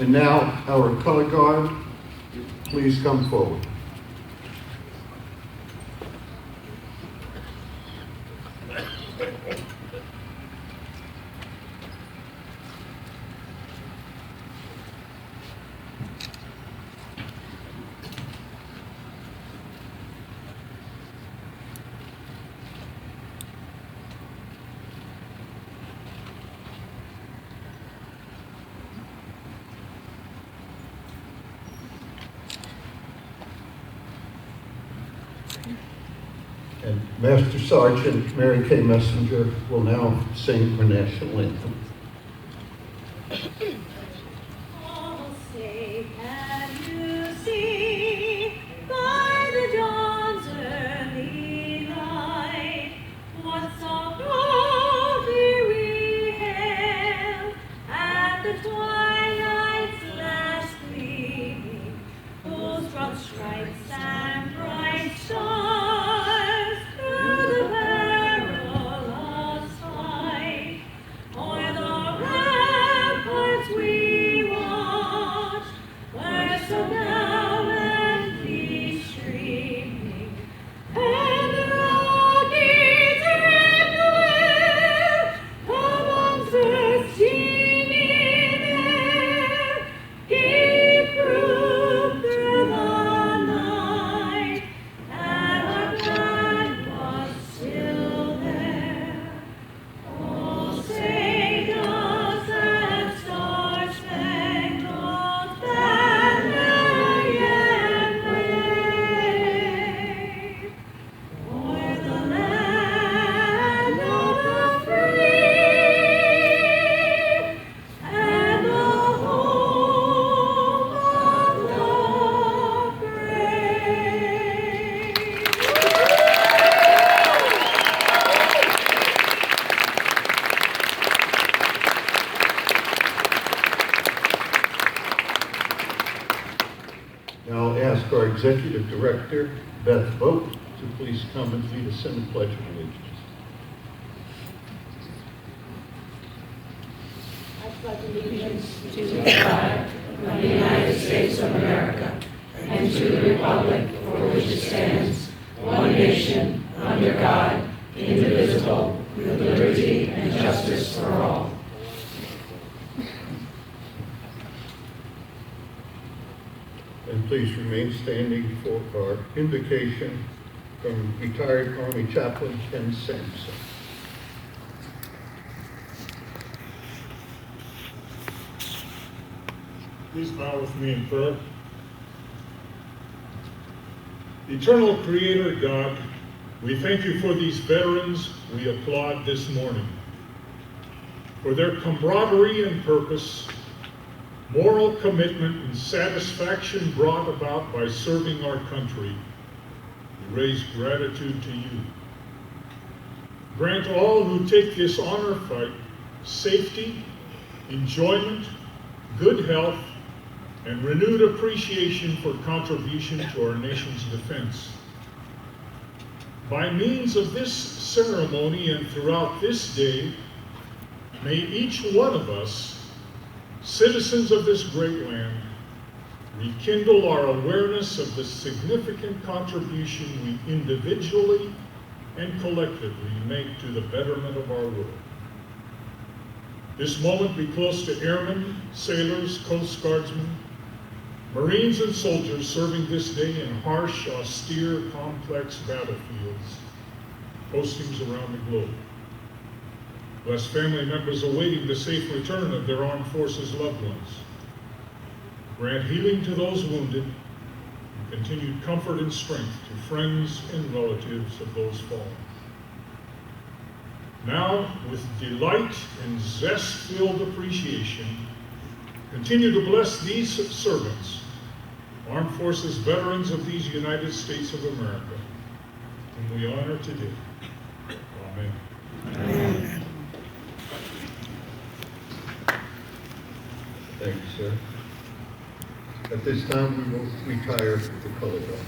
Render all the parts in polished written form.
And now, our color guard, please come forward. And Master Sergeant Mary Kay Messenger will now sing our national anthem. All safe and you see by the dawn's early light what soft glory we hailed at the twilight's last gleaming, whose broad stripes and bright stars through the perilous fight o'er the ramparts we watched were so now and peace streaming, and the rocket's red glare amongst the steaming air gave proof through the night that our flag was still there. Oh, say does that star-spangled banner yet wave o'er the land of the free and the home of the brave? Now I'll ask our Executive Director, Beth Vogt, to please come and lead us in the Pledge of Allegiance. I pledge allegiance to the flag of the United States of America and to the republic for which it stands, one nation, under God, indivisible, with liberty and justice for all. And please remain standing for our invocation from retired Army Chaplain Ken Sampson. Please bow with me in prayer. Eternal Creator God, we thank you for these veterans we applaud this morning, for their camaraderie and purpose, moral commitment and satisfaction brought about by serving our country. We raise gratitude to you. Grant all who take this honor fight safety, enjoyment, good health, and renewed appreciation for contribution to our nation's defense. By means of this ceremony and throughout this day, may each one of us, citizens of this great land, rekindle our awareness of the significant contribution we individually and collectively make to the betterment of our world. This moment be close to airmen, sailors, Coast Guardsmen, Marines and soldiers serving this day in harsh, austere, complex battlefields, postings around the globe. Bless family members awaiting the safe return of their armed forces loved ones. Grant healing to those wounded, and continued comfort and strength to friends and relatives of those fallen. Now, with delight and zest-filled appreciation, continue to bless these servants, Armed Forces veterans of these United States of America, whom we honor today. Amen. Amen. Thank you, sir. At this time, we will retire the color guard.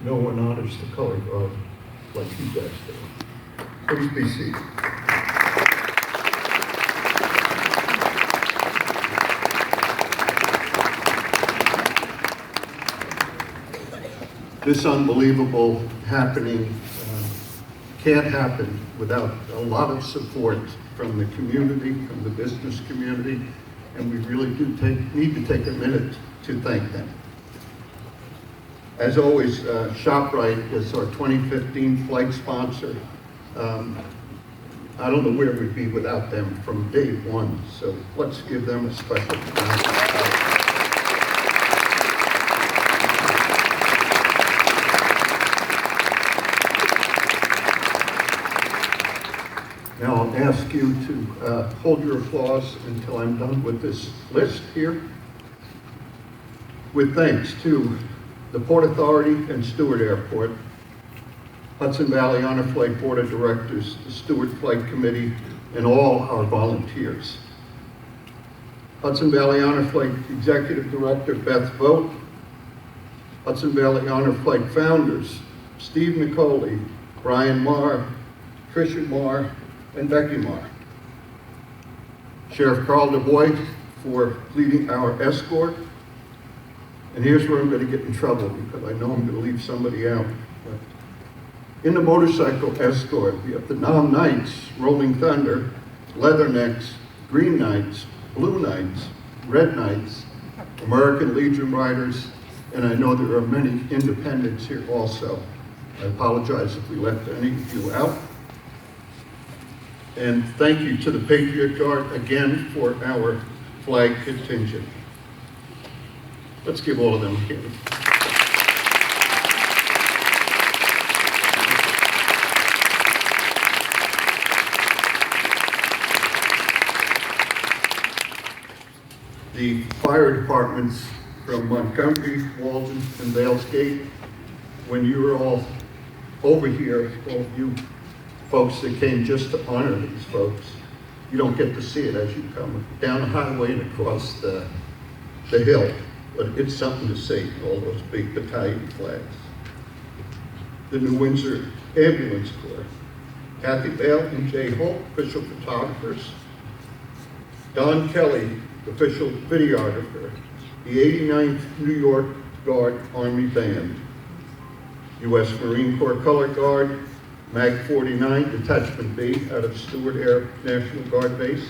no one honors the color guard like you guys do. Please be seated. This unbelievable happening can't happen without a lot of support from the community, from the business community, and we really need to take a minute to thank them. As always, ShopRite is our 2015 flight sponsor. I don't know where we'd be without them from day one, so let's give them a special thank you. Now I'll ask you to hold your applause until I'm done with this list here. With thanks to the Port Authority and Stewart Airport, Hudson Valley Honor Flight Board of Directors, the Stewart Flight Committee, and all our volunteers. Hudson Valley Honor Flight Executive Director Beth Vogt, Hudson Valley Honor Flight founders Steve Nicoli, Brian Marr, Tricia Marr, and Becky Marr. Sheriff Carl DuBois for leading our escort. And here's where I'm going to get in trouble because I know I'm going to leave somebody out. But in the motorcycle escort, we have the Nam Knights, Rolling Thunder, Leathernecks, Green Knights, Blue Knights, Red Knights, American Legion Riders, and I know there are many independents here also. I apologize if we left any of you out. And thank you to the Patriot Guard again for our flag contingent. Let's give all of them a hand. The fire departments from Montgomery, Walden, and Vales Gate, when you were all over here, all of you folks that came just to honor these folks, you don't get to see it as you come down the highway and across the hill, but it's something to see, all those big battalion flags. The New Windsor Ambulance Corps, Kathy Bale and Jay Holt, official photographers, Don Kelly, official videographer, the 89th New York Guard Army Band, U.S. Marine Corps Color Guard, MAG 49 Detachment B out of Stewart Air National Guard Base,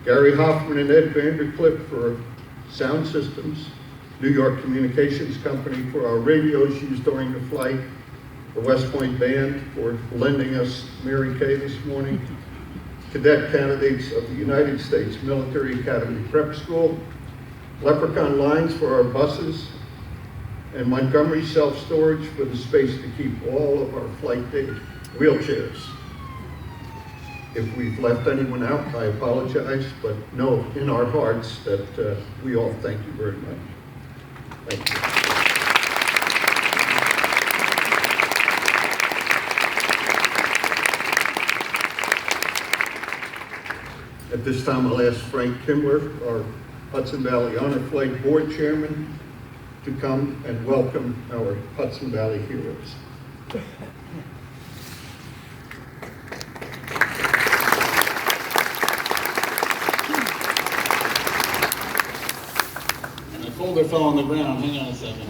Gary Hoffman and Ed Vandercliff for sound systems, New York Communications Company for our radios used during the flight, the West Point Band for lending us Mary Kay this morning, cadet candidates of the United States Military Academy Prep School, Leprechaun Lines for our buses, and Montgomery Self-Storage for the space to keep all of our flight day wheelchairs. If we've left anyone out, I apologize, but know in our hearts that we all thank you very much. Thank you. At this time, I'll ask Frank Kimler, our Hudson Valley Honor Flight Board Chairman, to come and welcome our Hudson Valley heroes. My folder fell on the ground. Hang on a second.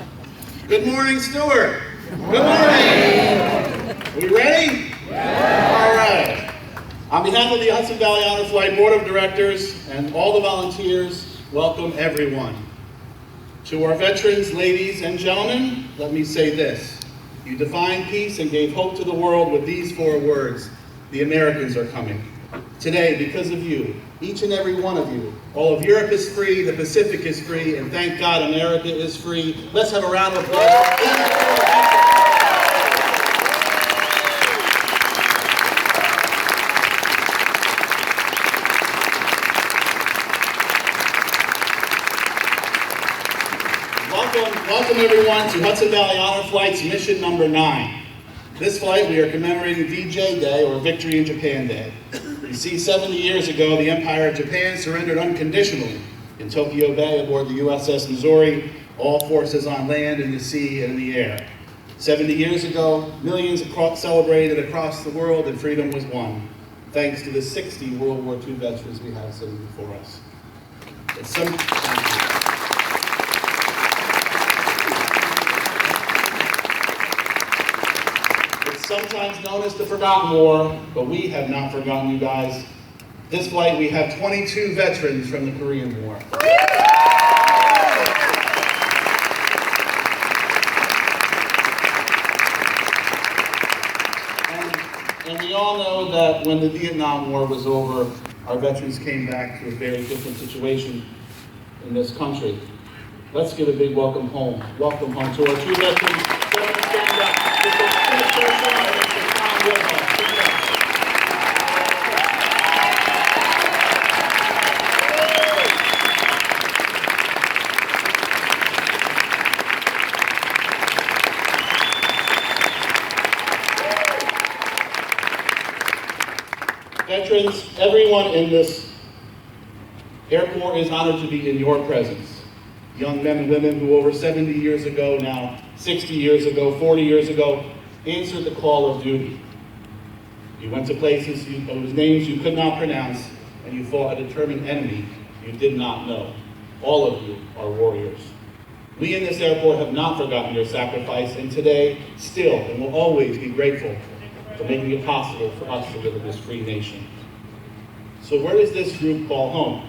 Good morning, Stewart. Good morning. Are we ready? Yeah. All right. On behalf of the Hudson Valley Honor Flight Board of Directors and all the volunteers, welcome everyone. To our veterans, ladies and gentlemen, let me say this. You defined peace and gave hope to the world with these 4 words. The Americans are coming. Today, because of you, each and every one of you, all of Europe is free, the Pacific is free, and thank God America is free. Let's have a round of applause. Welcome everyone to Hudson Valley Honor Flight's mission number 9. This flight we are commemorating VJ Day, or Victory in Japan Day. You see, 70 years ago, the Empire of Japan surrendered unconditionally in Tokyo Bay aboard the USS Missouri, all forces on land, in the sea, and in the air. 70 years ago, millions celebrated across the world and freedom was won, thanks to the 60 World War II veterans we have sitting before us. It's sometimes known as the Forgotten War, but we have not forgotten you guys. This flight, we have 22 veterans from the Korean War. And we all know that when the Vietnam War was over, our veterans came back to a very different situation in this country. Let's give a big welcome home. Welcome home to our two veterans. Gentlemen, stand up. Mr. Tom Woodhull. Stand up. Veterans, everyone in this airport is honored to be in your presence. Young men and women who over 70 years ago, now 60 years ago, 40 years ago, answered the call of duty. You went to places whose names you could not pronounce, and you fought a determined enemy you did not know. All of you are warriors. We in this airport have not forgotten your sacrifice, and today, still, and will always be grateful for making it possible for us to live in this free nation. So where does this group call home?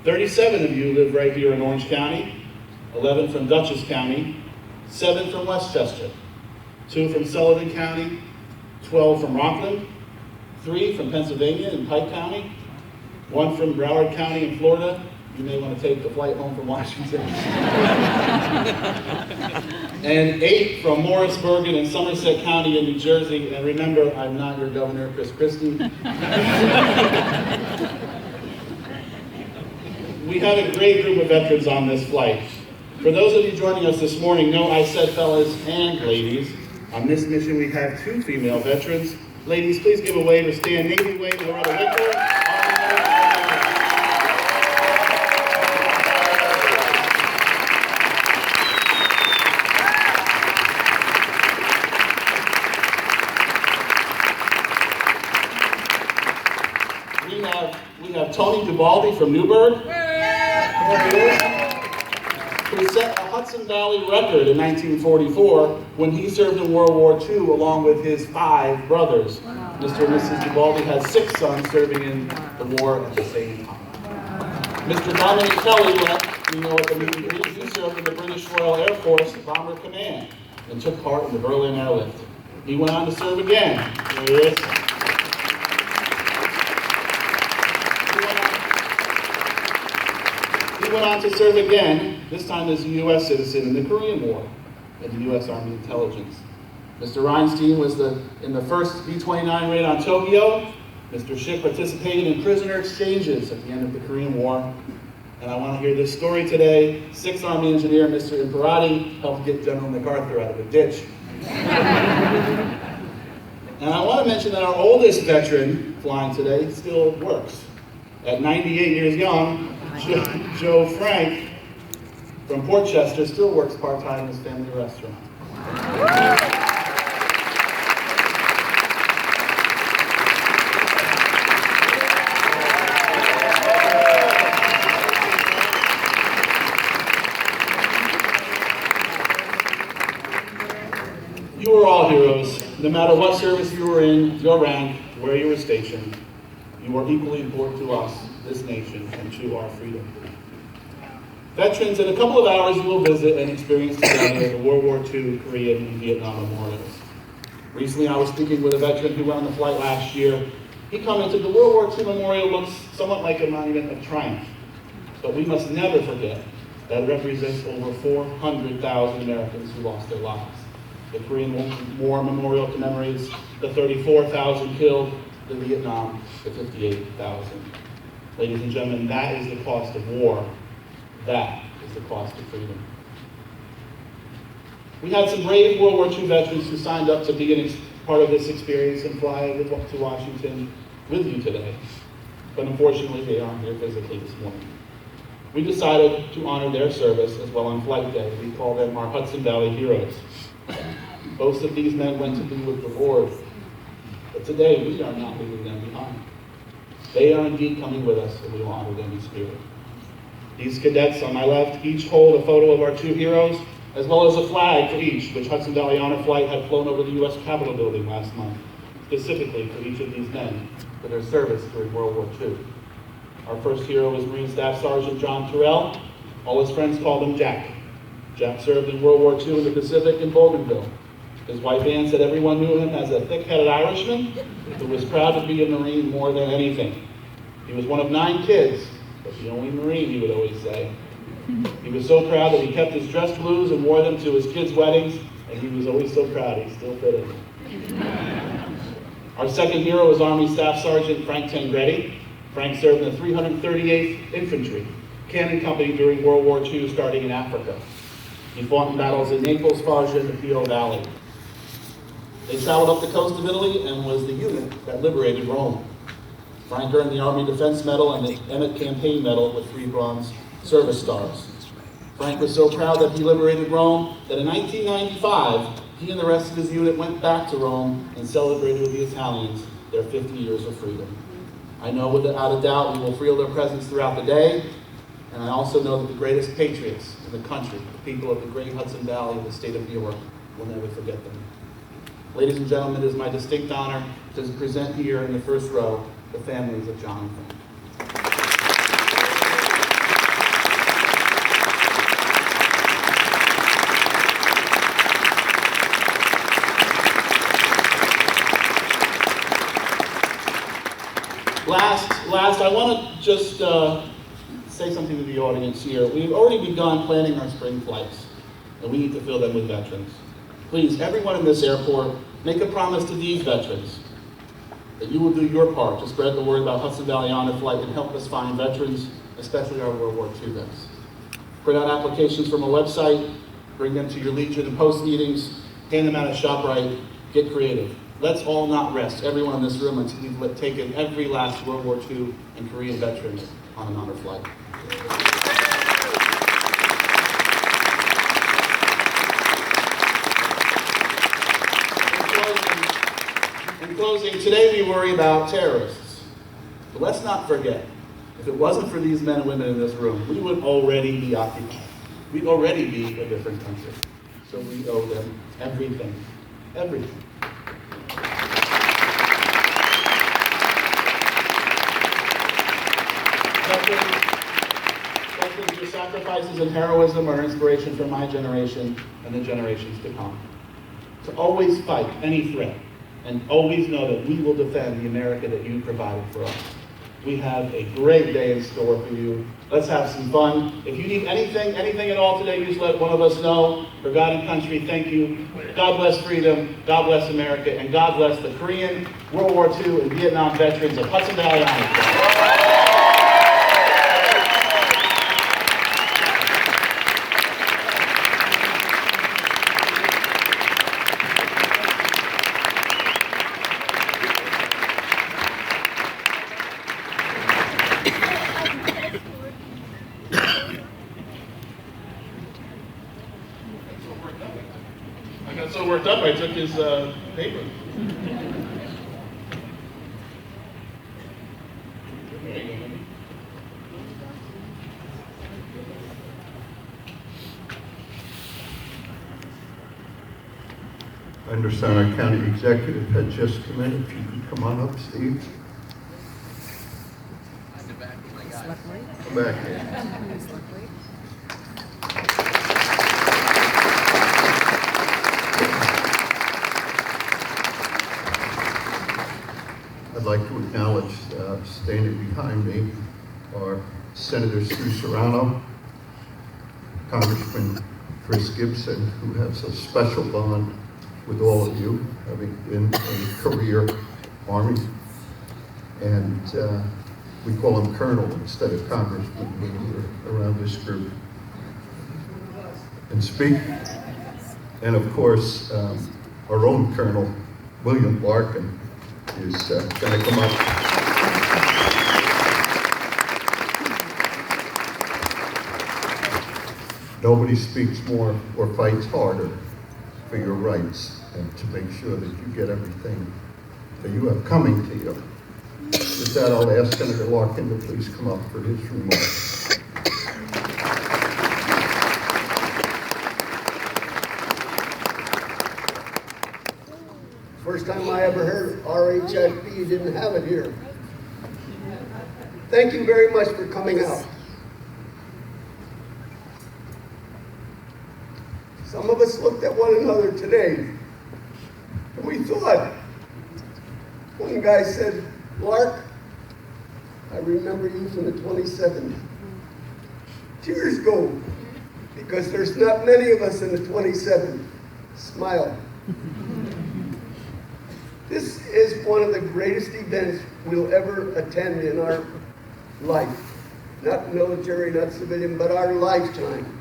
37 of you live right here in Orange County, 11 from Dutchess County, 7 from Westchester, 2 from Sullivan County, 12 from Rockland, 3 from Pennsylvania in Pike County, 1 from Broward County in Florida. You may want to take the flight home from Washington. And 8 from Morrisburg in Somerset County in New Jersey. And remember, I'm not your governor, Chris Christie. We have a great group of veterans on this flight. For those of you joining us this morning, know I said fellas and ladies. On this mission, we have 2 female veterans. Ladies, please give a wave or stand Navy wave to Loretta Winkler. We have Tony Dubaldi from Newburgh, who set a Hudson Valley record in 1944 when he served in World War II along with his 5 brothers. Mr. and Mrs. Dubaldi had 6 sons serving in the war at the same time. Mr. Dominic Kelly, we know at the meet and greet, he served in the British Royal Air Force Bomber Command and took part in the Berlin airlift. He went on to serve again. There he is. He went on to serve again, this time as a U.S. citizen in the Korean War in the U.S. Army Intelligence. Mr. Reinstein was in the first B-29 raid on Tokyo. Mr. Schick participated in prisoner exchanges at the end of the Korean War. And I want to hear this story today. 6th Army engineer Mr. Imperati helped get General MacArthur out of a ditch. And I want to mention that our oldest veteran flying today still works. At 98 years young, Joe Frank from Portchester still works part-time in his family restaurant. You are all heroes. No matter what service you were in, your rank, where you were stationed, you are equally important to us, this nation, and to our freedom. Veterans, in a couple of hours you will visit and experience together the World War II, Korean, and Vietnam memorials. Recently I was speaking with a veteran who went on the flight last year. He commented the World War II memorial looks somewhat like a monument of triumph, but we must never forget that it represents over 400,000 Americans who lost their lives. The Korean War memorial commemorates the 34,000 killed, the Vietnam, the 58,000. Ladies and gentlemen, that is the cost of war. That is the cost of freedom. We had some brave World War II veterans who signed up to be part of this experience and fly to Washington with you today. But unfortunately, they aren't here physically this morning. We decided to honor their service as well on Flight Day. We call them our Hudson Valley Heroes. Most of these men went to be with the Lord, but today we are not leaving them behind. They are indeed coming with us, and we will honor them in spirit. These cadets on my left each hold a photo of our two heroes, as well as a flag for each, which Hudson Valley Honor Flight had flown over the U.S. Capitol building last month, specifically for each of these men for their service during World War II. Our first hero was Marine Staff Sergeant John Terrell. All his friends called him Jack. Jack served in World War II in the Pacific in Bougainville. His wife Ann said everyone knew him as a thick-headed Irishman who was proud to be a Marine more than anything. He was one of 9 kids, but the only Marine, he would always say. He was so proud that he kept his dress blues and wore them to his kids' weddings, and he was always so proud he still fit in. Our second hero was Army Staff Sergeant Frank Tangretti. Frank served in the 338th Infantry Cannon Company during World War II, starting in Africa. He fought in battles in Naples, Foggia, and the Pio Valley. They traveled up the coast of Italy and was the unit that liberated Rome. Frank earned the Army Defense Medal and the Emmett Campaign Medal with 3 Bronze Service Stars. Frank was so proud that he liberated Rome that in 1995, he and the rest of his unit went back to Rome and celebrated with the Italians their 50 years of freedom. I know without a doubt we will feel their presence throughout the day, and I also know that the greatest patriots in the country, the people of the great Hudson Valley and the state of New York, will never forget them. Ladies and gentlemen, it is my distinct honor to present here in the first row the families of John and Frank. Last, I want to just say something to the audience here. We've already begun planning our spring flights, and we need to fill them with veterans. Please, everyone in this airport, make a promise to these veterans that you will do your part to spread the word about Hudson Valley Honor Flight and help us find veterans, especially our World War II vets. Print out applications from a website, bring them to your Legion and Post meetings, hand them out at ShopRite, get creative. Let's all not rest, everyone in this room, until we've taken every last World War II and Korean veteran on an honor flight. In closing, today we worry about terrorists. But let's not forget, if it wasn't for these men and women in this room, we would already be occupied. We'd already be a different country. So we owe them everything. Everything. Veterans, your sacrifices and heroism are inspiration for my generation and the generations to come. To always fight any threat and always know that we will defend the America that you provided for us. We have a great day in store for you. Let's have some fun. If you need anything at all today, you just let one of us know. For God and country, thank you. God bless freedom, God bless America, and God bless the Korean, World War II, and Vietnam veterans of Hudson Valley Honor. I got so worked up I took his paper. I understand our county executive had just come in. If you could come on up, Steve. Come back here. I'd like to acknowledge, standing behind me, are Senator Sue Serrano, Congressman Chris Gibson, who has a special bond with all of you, having been a career Army, and we call him Colonel instead of Congressman when we're around this group and speak. And of course, our own Colonel, William Larkin, is going to come up. Nobody speaks more or fights harder for your rights and to make sure that you get everything that you have coming to you. With that, I'll ask Senator Larkin to please come up for his remarks. First time I ever heard RHIP, you didn't have it here. Thank you very much for coming out. Some of us looked at one another today, and we thought, one guy said, Lark, I remember you from the 27th. Tears go, because there's not many of us in the 27th. Smile. This is one of the greatest events we'll ever attend in our life. Not military, not civilian, but our lifetime.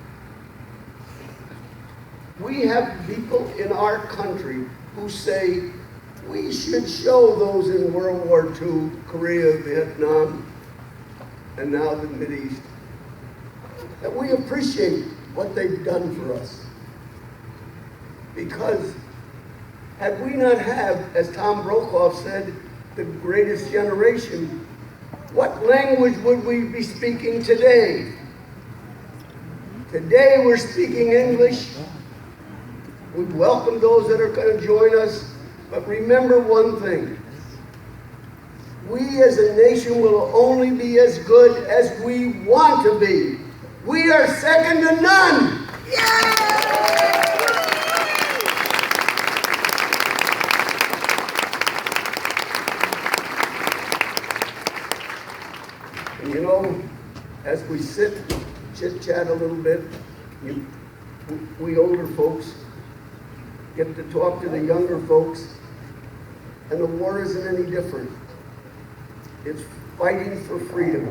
We have people in our country who say we should show those in World War II, Korea, Vietnam, and now the Mideast, that we appreciate what they've done for us. Because had we not have, as Tom Brokaw said, the greatest generation, what language would we be speaking today? Today we're speaking English. We welcome those that are going to join us, but remember one thing. We as a nation will only be as good as we want to be. We are second to none. And you know, as we sit, chit-chat a little bit, we older folks get to talk to the younger folks, and the war isn't any different. It's fighting for freedom.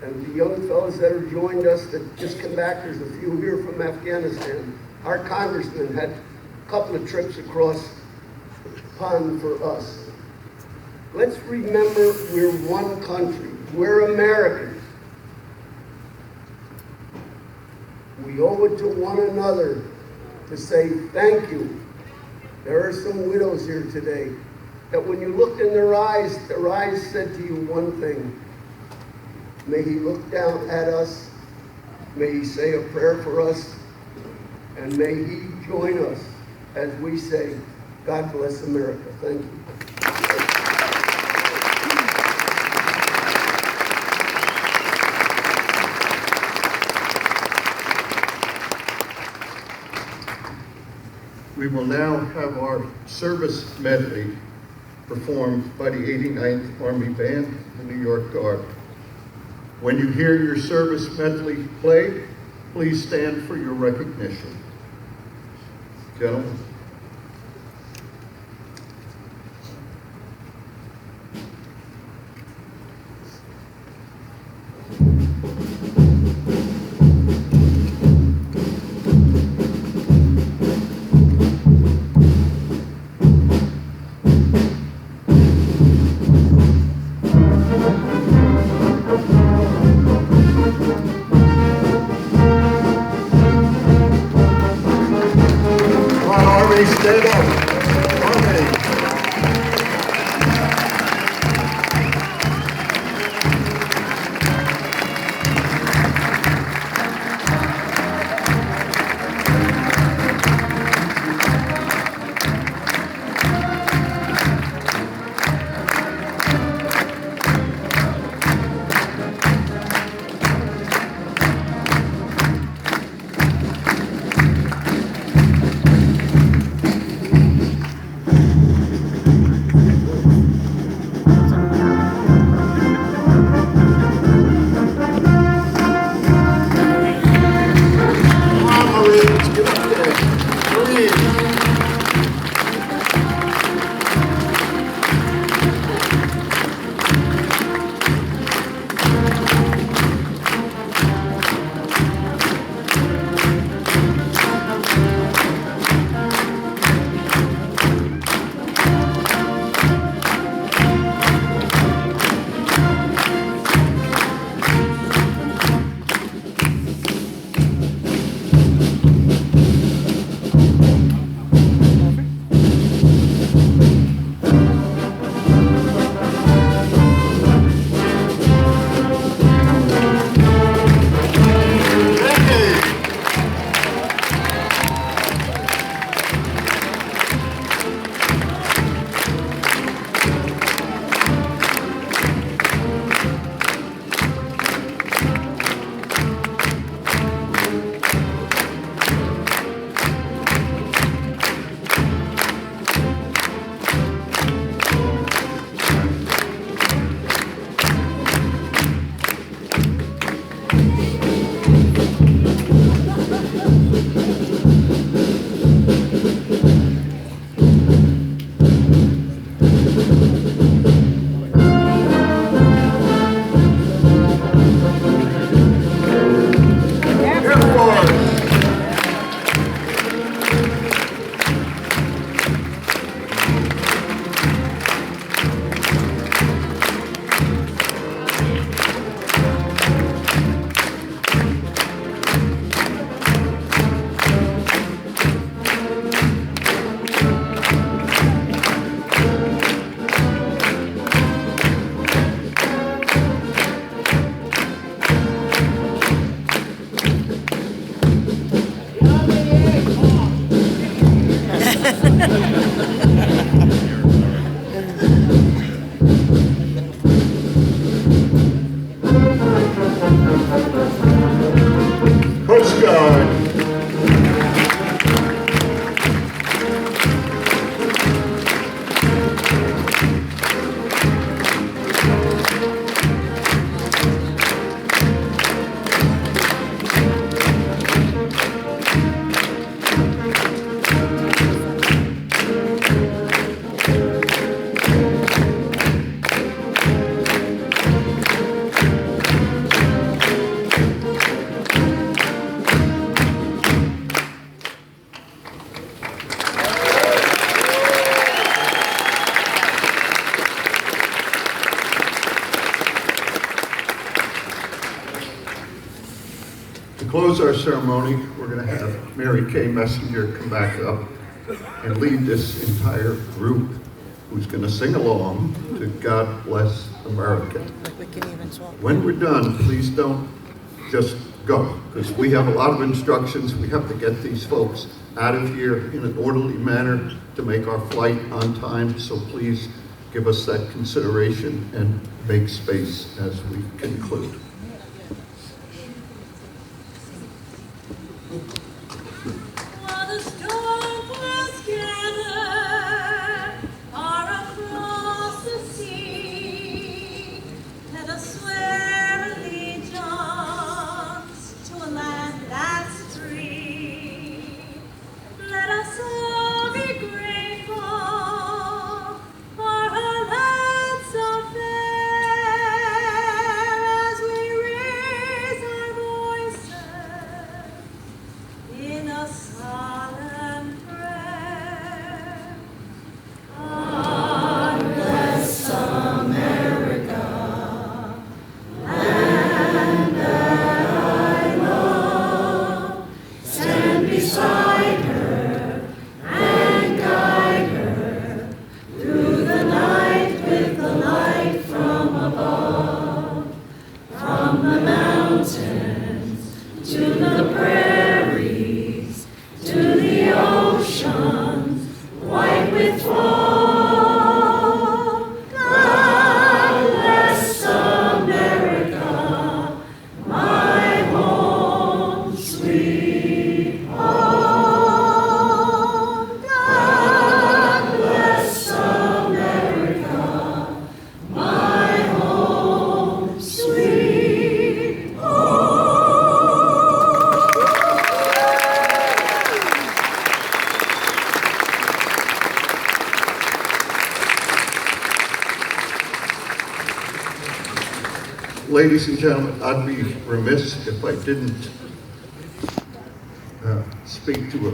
And the young fellows that have joined us that just come back, there's a few here from Afghanistan. Our congressman had a couple of trips across the pond for us. Let's remember we're one country. We're Americans. We owe it to one another to say thank you. There are some widows here today that when you looked in their eyes said to you one thing. May he look down at us, may he say a prayer for us, and may he join us as we say, God bless America. Thank you. We will now have our service medley performed by the 89th Army Band, the New York Guard. When you hear your service medley played, please stand for your recognition. Gentlemen. Are we close our ceremony, we're going to have Mary Kay Messenger come back up and lead this entire group who's going to sing along to God Bless America. When we're done, please don't just go, because we have a lot of instructions. We have to get these folks out of here in an orderly manner to make our flight on time, so please give us that consideration and make space as we conclude. While the storm clouds gather far across the sea, let us swear allegiance to a land that's free. Let us all be grateful for our land so fair as we raise our voices in a solemn prayer. God bless America, land that I love. Stand beside her and guide her through the night with the light from above. From the mountains to the prairies, to the oceans, white with foam. God bless America, my home, sweet home. God bless America, my home, sweet home. Ladies and gentlemen, I'd be remiss if I didn't speak to a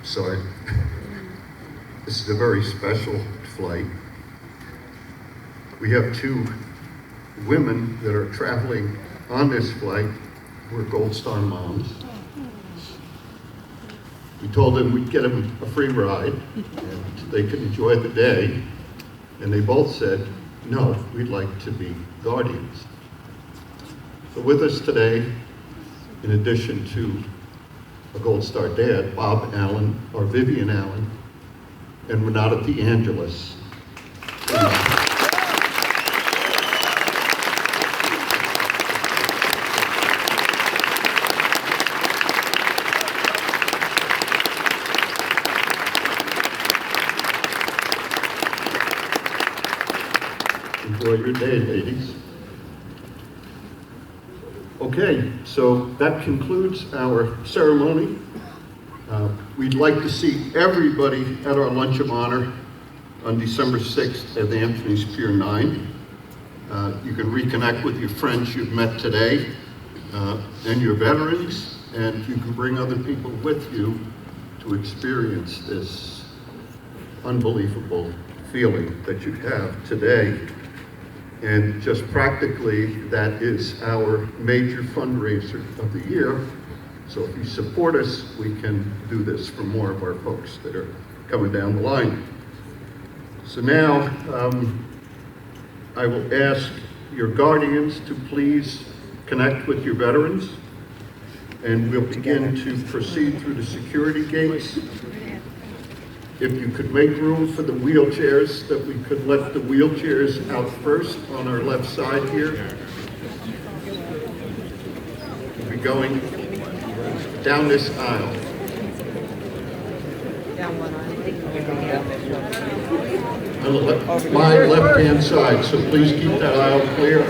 sorry. This is a very special flight. We have two women that are traveling on this flight who are Gold Star moms. We told them we'd get them a free ride and they could enjoy the day. And they both said, no, we'd like to be guardians. So with us today, in addition to a Gold Star dad, Bob Allen, or Vivian Allen, and Renata DeAngelis. Enjoy your day, ladies. Okay, so that concludes our ceremony. We'd like to see everybody at our Lunch of Honor on December 6th at Anthony's Pier 9. You can reconnect with your friends you've met today and your veterans, and you can bring other people with you to experience this unbelievable feeling that you have today. And just practically, that is our major fundraiser of the year. So if you support us, we can do this for more of our folks that are coming down the line. So now, I will ask your guardians to please connect with your veterans, and we'll begin to proceed through the security gates. If you could make room for the wheelchairs, that we could let the wheelchairs out first on our left side here. We'll be going down this aisle. On my left-hand side, so please keep that aisle clear.